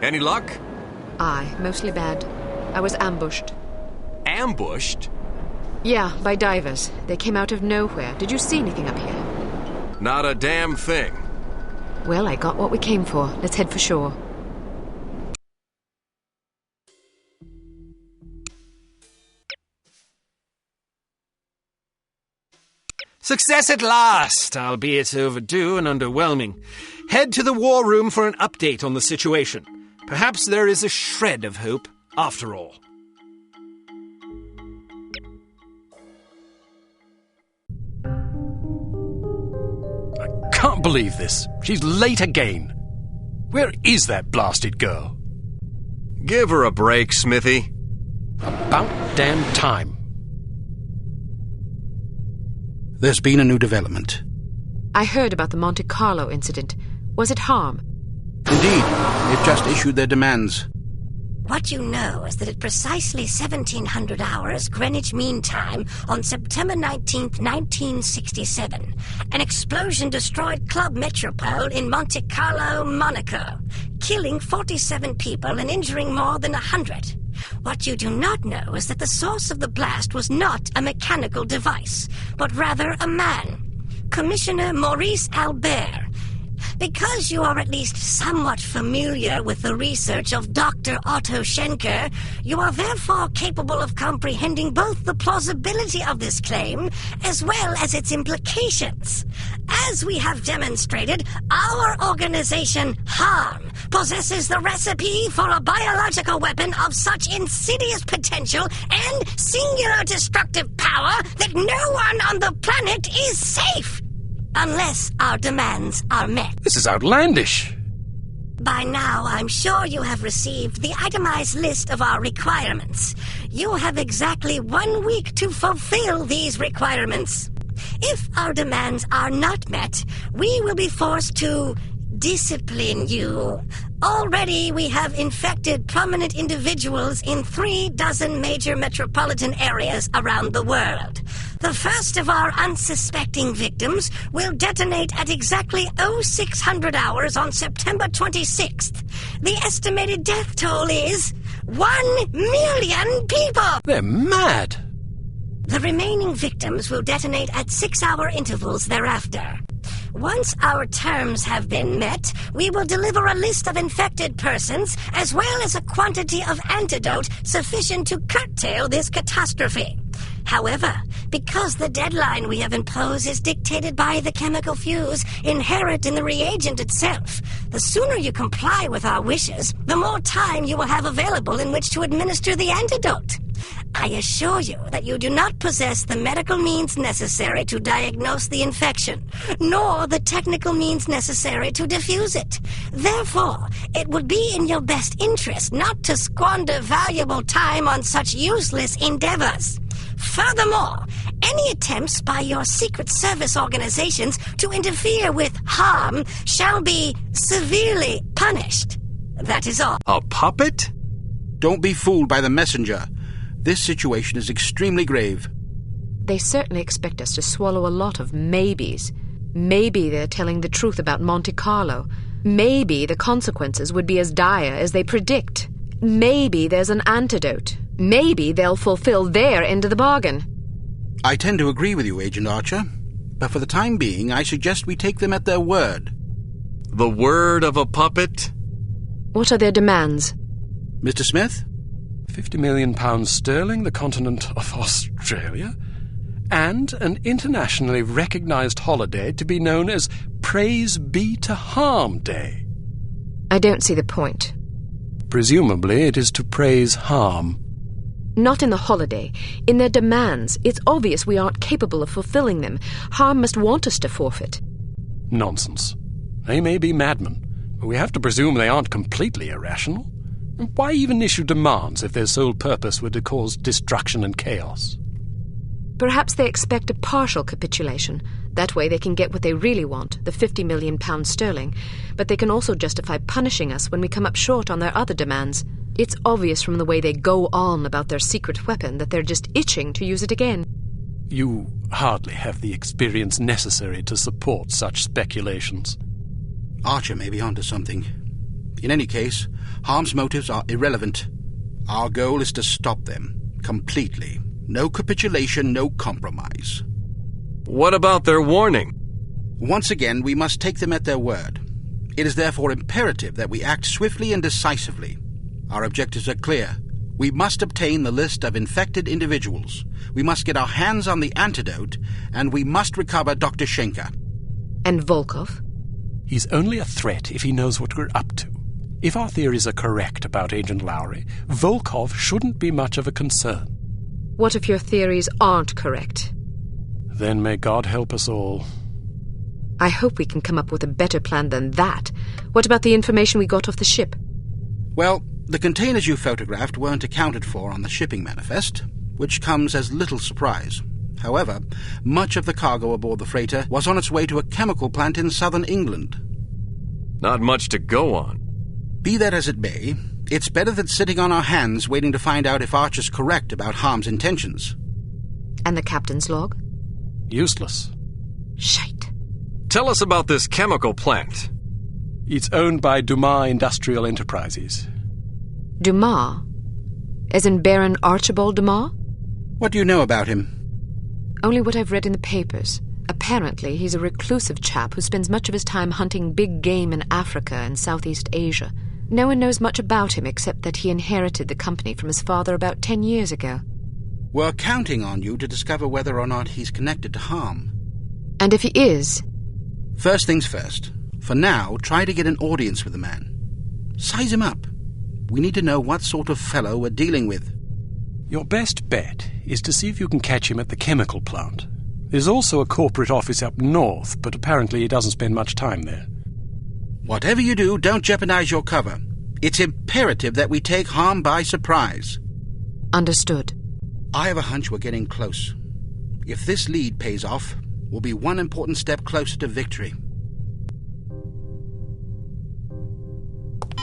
Any luck? Aye, mostly bad. I was ambushed. Ambushed? Yeah, by divers. They came out of nowhere. Did you see anything up here? Not a damn thing. Well, I got what we came for. Let's head for shore. Success at last, albeit overdue and underwhelming. Head to the war room for an update on the situation. Perhaps there is a shred of hope, after all. I can't believe this. She's late again. Where is that blasted girl? Give her a break, Smithy. About damn time. There's been a new development. I heard about the Monte Carlo incident. Was it H.A.R.M? Indeed, they've just issued their demands. What you know is that at precisely 1700 hours Greenwich Mean Time on September 19th, 1967, an explosion destroyed Club Metropole in Monte Carlo, Monaco, killing 47 people and injuring more than 100. What you do not know is that the source of the blast was not a mechanical device, but rather a man, Commissioner Maurice Albert. Because you are at least somewhat familiar with the research of Dr. Otto Schenker, you are therefore capable of comprehending both the plausibility of this claim as well as its implications. As we have demonstrated, our organization, H.A.R.M, possesses the recipe for a biological weapon of such insidious potential and singular destructive power that no one on the planet is safe. Unless our demands are met. This is outlandish. By now, I'm sure you have received the itemized list of our requirements. You have exactly 1 week to fulfill these requirements. If our demands are not met, we will be forced to discipline you. Already, we have infected prominent individuals in 36 major metropolitan areas around the world. The first of our unsuspecting victims will detonate at exactly 0600 hours on September 26th. The estimated death toll is 1 million people! They're mad! The remaining victims will detonate at 6-hour intervals thereafter. Once our terms have been met, we will deliver a list of infected persons as well as a quantity of antidote sufficient to curtail this catastrophe. However, because the deadline we have imposed is dictated by the chemical fuse inherent in the reagent itself, the sooner you comply with our wishes, the more time you will have available in which to administer the antidote. I assure you that you do not possess the medical means necessary to diagnose the infection, nor the technical means necessary to diffuse it. Therefore, it would be in your best interest not to squander valuable time on such useless endeavors. Furthermore, any attempts by your Secret Service organizations to interfere with H.A.R.M shall be severely punished. That is all. A puppet? Don't be fooled by the messenger. This situation is extremely grave. They certainly expect us to swallow a lot of maybes. Maybe they're telling the truth about Monte Carlo. Maybe the consequences would be as dire as they predict. Maybe there's an antidote. Maybe they'll fulfill their end of the bargain. I tend to agree with you, Agent Archer. But for the time being, I suggest we take them at their word. The word of a puppet? What are their demands? Mr. Smith? £50 million sterling, the continent of Australia, and an internationally recognized holiday to be known as Praise Be to H.A.R.M Day. I don't see the point. Presumably it is to praise H.A.R.M. Not in the holiday. In their demands. It's obvious we aren't capable of fulfilling them. H.A.R.M must want us to forfeit. Nonsense. They may be madmen, but we have to presume they aren't completely irrational. And why even issue demands if their sole purpose were to cause destruction and chaos? Perhaps they expect a partial capitulation. That way they can get what they really want, the £50 million sterling. But they can also justify punishing us when we come up short on their other demands. It's obvious from the way they go on about their secret weapon that they're just itching to use it again. You hardly have the experience necessary to support such speculations. Archer may be onto something. In any case, H.A.R.M's motives are irrelevant. Our goal is to stop them, completely. No capitulation, no compromise. What about their warning? Once again, we must take them at their word. It is therefore imperative that we act swiftly and decisively. Our objectives are clear. We must obtain the list of infected individuals. We must get our hands on the antidote, and we must recover Dr. Schenker. And Volkov? He's only a threat if he knows what we're up to. If our theories are correct about Agent Lowry, Volkov shouldn't be much of a concern. What if your theories aren't correct? Then may God help us all. I hope we can come up with a better plan than that. What about the information we got off the ship? Well, the containers you photographed weren't accounted for on the shipping manifest, which comes as little surprise. However, much of the cargo aboard the freighter was on its way to a chemical plant in southern England. Not much to go on. Be that as it may, it's better than sitting on our hands waiting to find out if Archer's correct about H.A.R.M's intentions. And the captain's log? Useless. Shite. Tell us about this chemical plant. It's owned by Dumas Industrial Enterprises. Dumas? As in Baron Archibald Dumas? What do you know about him? Only what I've read in the papers. Apparently, he's a reclusive chap who spends much of his time hunting big game in Africa and Southeast Asia. No one knows much about him except that he inherited the company from his father about 10 years ago. We're counting on you to discover whether or not he's connected to H.A.R.M. And if he is? First things first. For now, try to get an audience with the man. Size him up. We need to know what sort of fellow we're dealing with. Your best bet is to see if you can catch him at the chemical plant. There's also a corporate office up north, but apparently he doesn't spend much time there. Whatever you do, don't jeopardize your cover. It's imperative that we take H.A.R.M. by surprise. Understood. I have a hunch we're getting close. If this lead pays off, we'll be one important step closer to victory.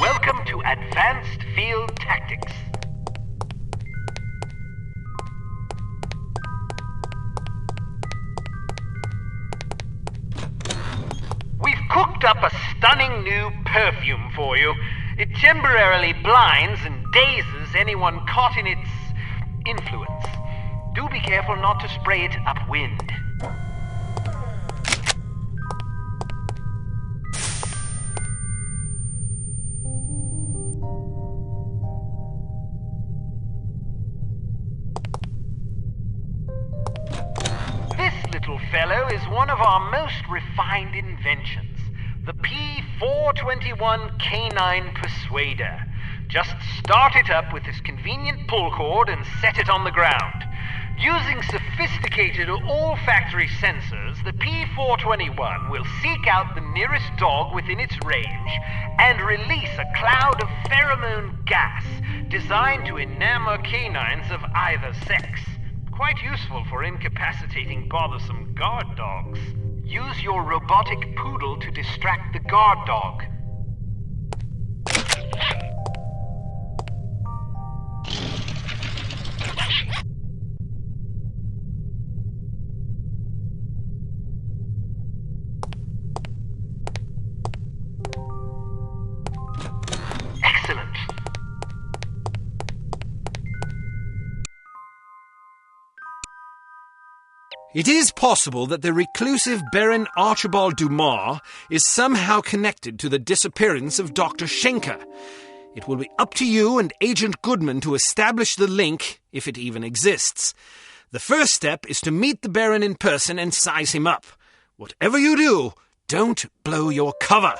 Welcome to Advanced Field Tactics. We've cooked up a stunning new perfume for you. It temporarily blinds and dazes anyone caught in its influence. Do be careful not to spray it upwind. Fellow is one of our most refined inventions, the P421 Canine Persuader. Just start it up with this convenient pull cord and set it on the ground. Using sophisticated olfactory sensors, the P421 will seek out the nearest dog within its range and release a cloud of pheromone gas designed to enamor canines of either sex. Quite useful for incapacitating bothersome guard dogs. Use your robotic poodle to distract the guard dog. Excellent. It is possible that the reclusive Baron Archibald Dumas is somehow connected to the disappearance of Dr. Schenker. It will be up to you and Agent Goodman to establish the link, if it even exists. The first step is to meet the Baron in person and size him up. Whatever you do, don't blow your cover.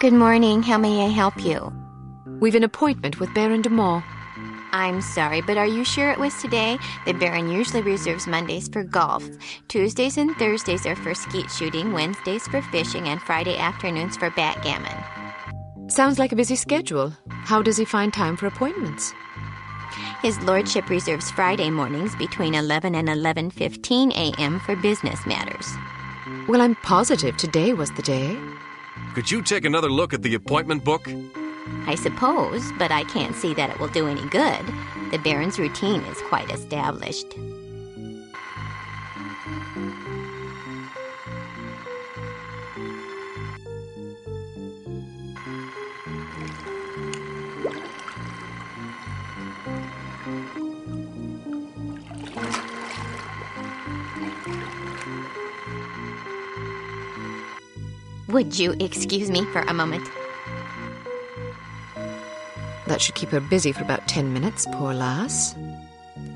Good morning. How may I help you? We've an appointment with Baron Dumas. I'm sorry, but are you sure it was today? The Baron usually reserves Mondays for golf. Tuesdays and Thursdays are for skeet shooting, Wednesdays for fishing, and Friday afternoons for backgammon. Sounds like a busy schedule. How does he find time for appointments? His lordship reserves Friday mornings between 11 and 11:15 a.m. for business matters. Well, I'm positive today was the day. Could you take another look at the appointment book? I suppose, but I can't see that it will do any good. The Baron's routine is quite established. Would you excuse me for a moment? That should keep her busy for about 10 minutes, poor lass.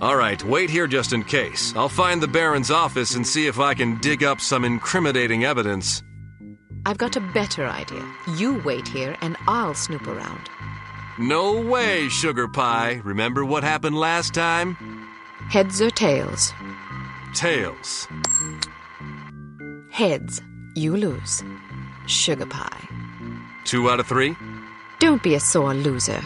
All right, wait here just in case. I'll find the Baron's office and see if I can dig up some incriminating evidence. I've got a better idea. You wait here and I'll snoop around. No way, Sugar Pie. Remember what happened last time? Heads or tails? Tails. Heads. You lose. Sugar pie. 2 out of 3? Don't be a sore loser.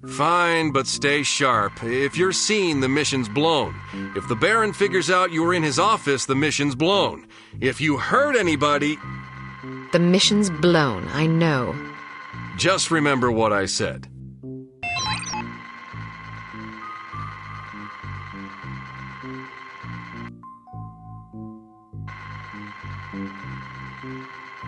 Fine, but stay sharp. If you're seen, the mission's blown. If the Baron figures out you were in his office, the mission's blown. If you hurt anybody... The mission's blown, I know. Just remember what I said.